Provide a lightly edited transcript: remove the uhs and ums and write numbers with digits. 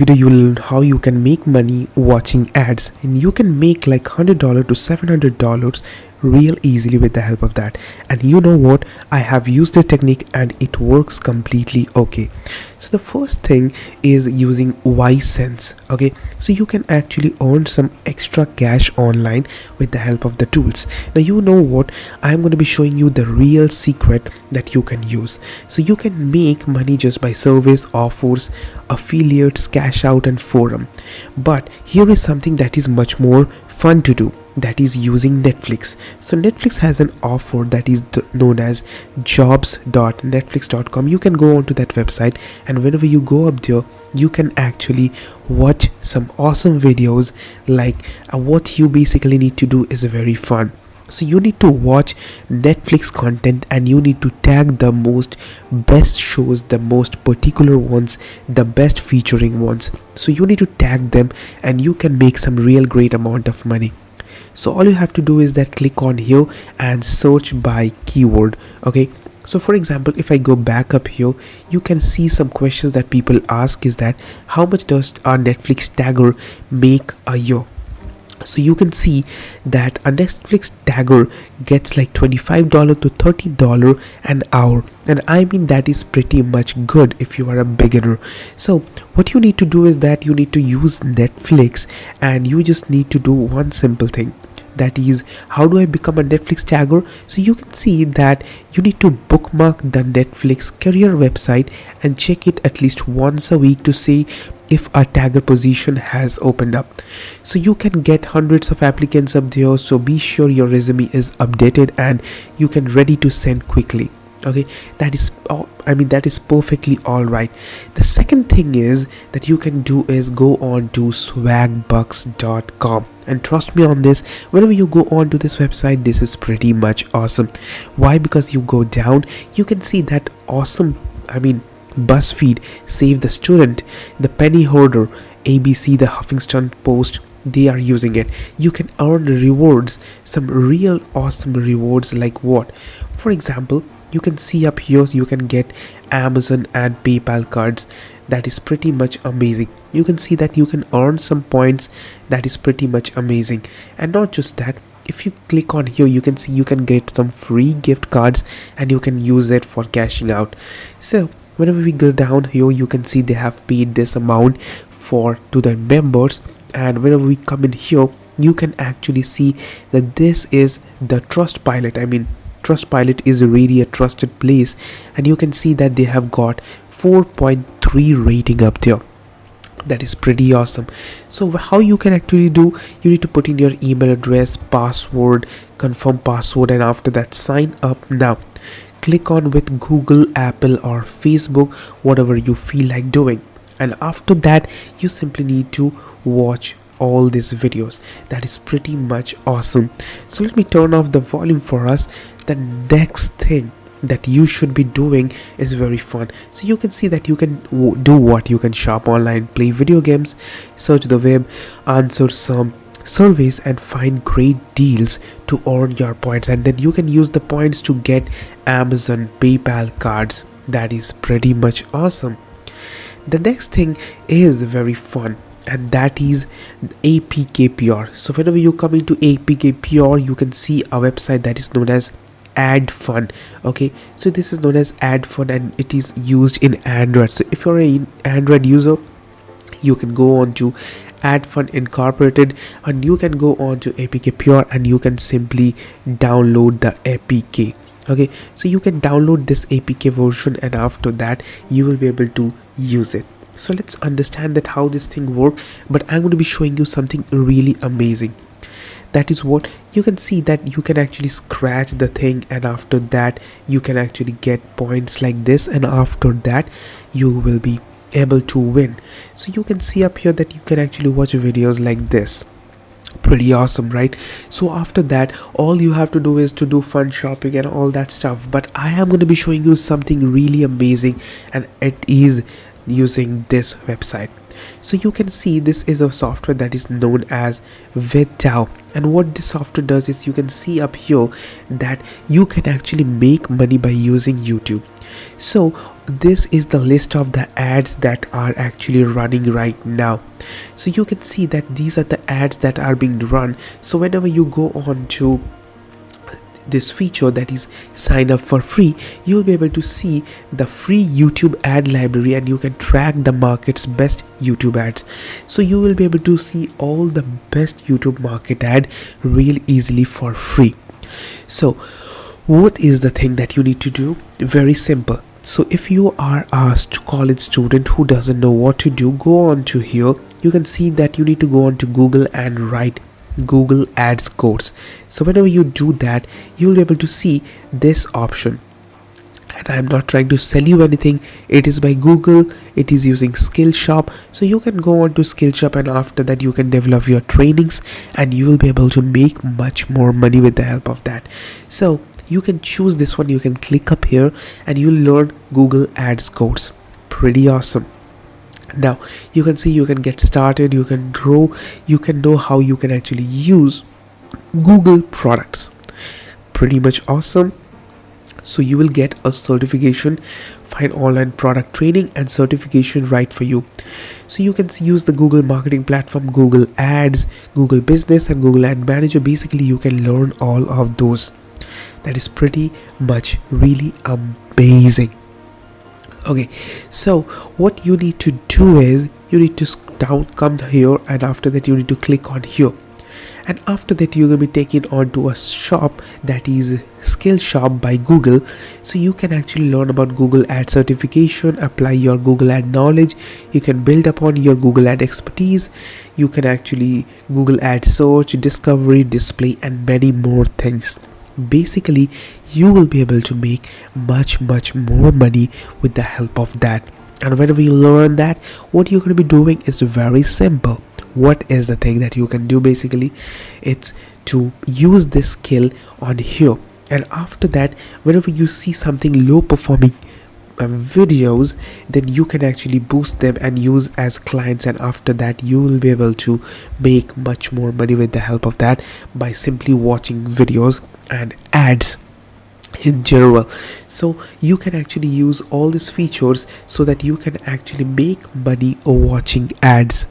video you will learn how you can make money watching ads, and you can make like $100 to $700 real easily with the help of that. And you know what, I have used the technique and it works completely okay. So the first thing is using Sense. Okay, so you can actually earn some extra cash online with the help of the tools. Now you know what, I'm going to be showing you the real secret that you can use. So you can make money just by service, offers, affiliates, cash out and forum. But here is something that is much more fun to do, that is using Netflix. So Netflix has an offer that is known as jobs.netflix.com. You can go onto that website, and whenever you go up there, you can actually watch some awesome videos. Like what you basically need to do is very fun. So you need to watch Netflix content and you need to tag the most best shows, the most particular ones, the best featuring ones. So you need to tag them and you can make some real great amount of money. So all you have to do is that click on here and search by keyword. Okay, so for example, if I go back up here, you can see some questions that people ask is that how much does our Netflix tagger make a year? So you can see that a Netflix tagger gets like $25 to $30 an hour, and I mean that is pretty much good if you are a beginner. So what you need to do is that you need to use Netflix and you just need to do one simple thing, that is how do I become a Netflix tagger. So you can see that you need to bookmark the Netflix career website and check it at least once a week to see if a tagger position has opened up. So you can get hundreds of applicants up there, so be sure your resume is updated and you can ready to send quickly. Okay, that is that is perfectly all right. The second thing is that you can do is go on to swagbucks.com, and trust me on this, whenever you go on to this website, this is pretty much awesome. Why? Because you go down, you can see that awesome, BuzzFeed, Save the Student, the Penny Hoarder, ABC, the Huffington Post, they are using it. You can earn rewards, some real awesome rewards. Like what? For example, you can see up here you can get Amazon and PayPal cards. That is pretty much amazing. You can see that you can earn some points. That is pretty much amazing. And not just that, if you click on here, you can see you can get some free gift cards and you can use it for cashing out. So whenever we go down here, you can see they have paid this amount to the members, and whenever we come in here, you can actually see that this is the Trustpilot. Trustpilot is really a trusted place, and you can see that they have got 4.3 rating up there. That is pretty awesome. So how you can actually do, you need to put in your email address, password, confirm password, and after that sign up now. Click on with Google, Apple or Facebook, whatever you feel like doing, and after that you simply need to watch all these videos. That is pretty much awesome. So let me turn off the volume for us. The next thing that you should be doing is very fun. So you can see that you can do what? You can shop online, play video games, search the web, answer some surveys and find great deals to earn your points, and then you can use the points to get Amazon, PayPal cards. That is pretty much awesome. The next thing is very fun, and that is APKPR. So whenever you come into APKPR, you can see a website that is known as AdFun. Okay, so this is known as AdFun and it is used in Android. So if you're an Android user, you can go on to AdFun Incorporated and you can go on to APKPR and you can simply download the APK. Okay, so you can download this APK version and after that you will be able to use it. So let's understand that how this thing works, but I'm going to be showing you something really amazing. That is what you can see, that you can actually scratch the thing and after that you can actually get points like this, and after that you will be able to win. So you can see up here that you can actually watch videos like this. Pretty awesome, right? So after that all you have to do is to do fun shopping and all that stuff, but I am going to be showing you something really amazing, and it is using this website. So you can see this is a software that is known as VidTow, and what this software does is you can see up here that you can actually make money by using YouTube. So this is the list of the ads that are actually running right now. So you can see that these are the ads that are being run. So whenever you go on to this feature, that is sign up for free, you'll be able to see the free YouTube ad library, and you can track the market's best YouTube ads. So you will be able to see all the best YouTube market ad real easily for free. So what is the thing that you need to do? Very simple. So if you are a college student who doesn't know what to do, go on to here. You can see that you need to go on to Google and write Google Ads course. So whenever you do that, you'll be able to see this option. And I'm not trying to sell you anything, it is by Google, it is using Skillshop. So you can go on to Skillshop, and after that you can develop your trainings, and you will be able to make much more money with the help of that. So you can choose this one, you can click up here and you'll learn Google Ads course. Pretty awesome. Now you can see you can get started, you can grow, you can know how you can actually use Google products. Pretty much awesome. So you will get a certification, find online product training and certification right for you. So you can use the Google marketing platform, Google Ads, Google Business and Google Ad Manager. Basically you can learn all of those. That is pretty much really amazing. Okay, so what you need to do is you need to come here, and after that you need to click on here, and after that you're going to be taken on to a shop that is Skillshop by Google. So you can actually learn about Google Ad certification, apply your Google Ad knowledge, you can build upon your Google Ad expertise, you can actually Google Ad search, discovery, display and many more things. Basically you will be able to make much more money with the help of that. And whenever you learn that, what you're going to be doing is very simple. What is the thing that you can do? Basically it's to use this skill on here, and after that whenever you see something low performing videos, then you can actually boost them and use as clients, and after that you will be able to make much more money with the help of that by simply watching videos and ads in general. So you can actually use all these features so that you can actually make money watching ads.